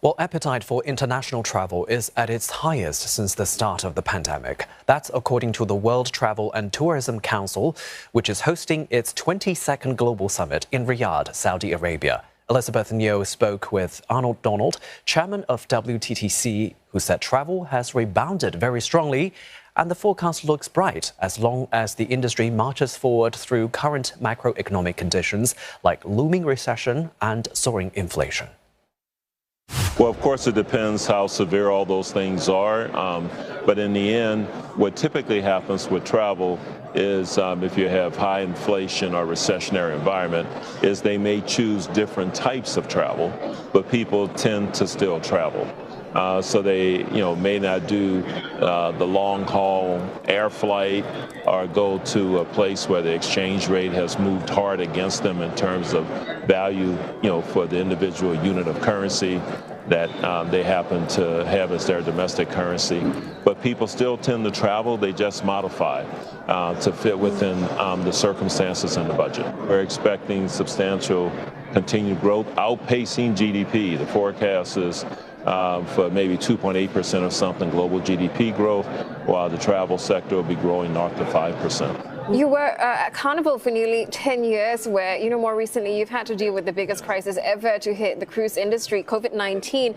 Well, appetite for international travel is at its highest since the start of the pandemic. That's according to the World Travel and Tourism Council, which is hosting its 22nd Global Summit in Riyadh, Saudi Arabia. Elizabeth Neo spoke with Arnold Donald, chairman of WTTC, who said travel has rebounded very strongly and the forecast looks bright as long as the industry marches forward through current macroeconomic conditions like looming recession and soaring inflation. Well, of course, it depends how severe all those things are. But in the end, what typically happens with travel is if you have high inflation or recessionary environment, is they may choose different types of travel, but people tend to still travel. So they, may not do the long haul air flight or go to a place where the exchange rate has moved hard against them in terms of value, for the individual unit of currency that they happen to have as their domestic currency. But people still tend to travel, they just modify to fit within the circumstances and the budget. We're expecting substantial continued growth, outpacing GDP. The forecast is for maybe 2.8% or something global GDP growth, while the travel sector will be growing north of 5%. You were at Carnival for nearly 10 years, where, more recently you've had to deal with the biggest crisis ever to hit the cruise industry, COVID-19.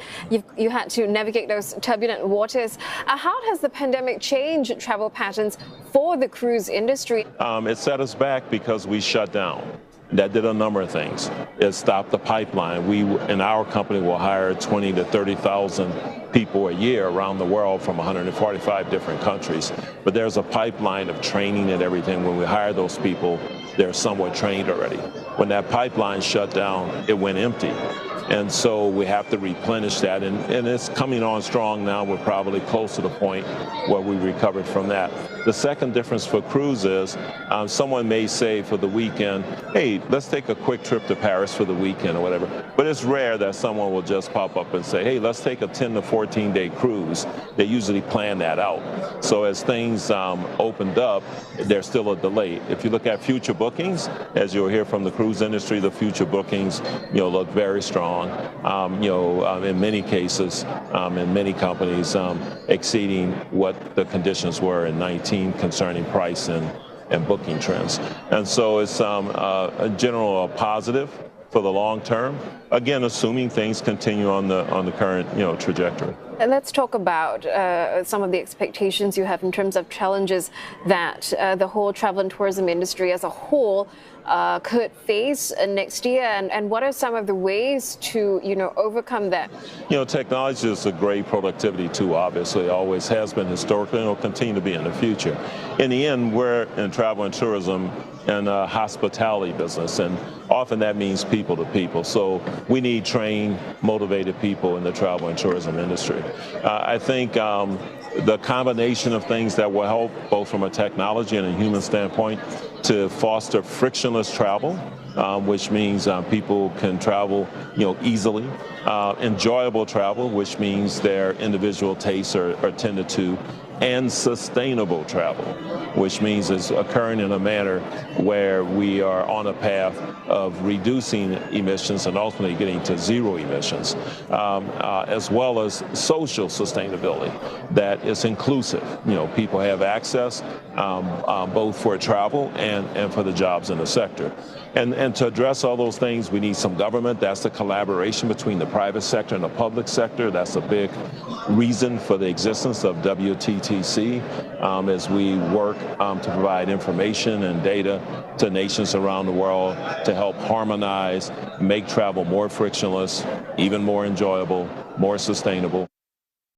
You had to navigate those turbulent waters. How has the pandemic changed travel patterns for the cruise industry? It set us back because we shut down. That did a number of things. It stopped the pipeline. We, in our company, will hire 20 to 30,000 people a year around the world from 145 different countries. But there's a pipeline of training and everything. When we hire those people, they're somewhat trained already. When that pipeline shut down, it went empty. And so we have to replenish that, and it's coming on strong now. We're probably close to the point where we recovered from that. The second difference for cruise is someone may say for the weekend, hey, let's take a quick trip to Paris for the weekend or whatever. But it's rare that someone will just pop up and say, hey, let's take a 10 to 14-day cruise. They usually plan that out. So as things opened up, there's still a delay. If you look at future bookings, as you'll hear from the cruise industry, the future bookings look very strong. In many cases, in many companies, exceeding what the conditions were in 19 concerning price and booking trends. And so it's a general positive for the long term, again, assuming things continue on the current trajectory. And let's talk about some of the expectations you have in terms of challenges that the whole travel and tourism industry as a whole could face next year, and what are some of the ways to overcome that? Technology is a great productivity tool, obviously. It always has been historically and will continue to be in the future. In the end, we're in travel and tourism and hospitality business, and often that means people to people. So we need trained, motivated people in the travel and tourism industry. I think the combination of things that will help both from a technology and a human standpoint to foster frictionless travel, which means people can travel easily, enjoyable travel, which means their individual tastes are tended to, and sustainable travel, which means it's occurring in a manner where we are on a path of reducing emissions and ultimately getting to zero emissions, as well as social sustainability that is inclusive. People have access both for travel and for the jobs in the sector. And to address all those things, we need some government. That's the collaboration between the private sector and the public sector. That's a big reason for the existence of WTTC as we work to provide information and data to nations around the world to help harmonize, make travel more frictionless, even more enjoyable, more sustainable.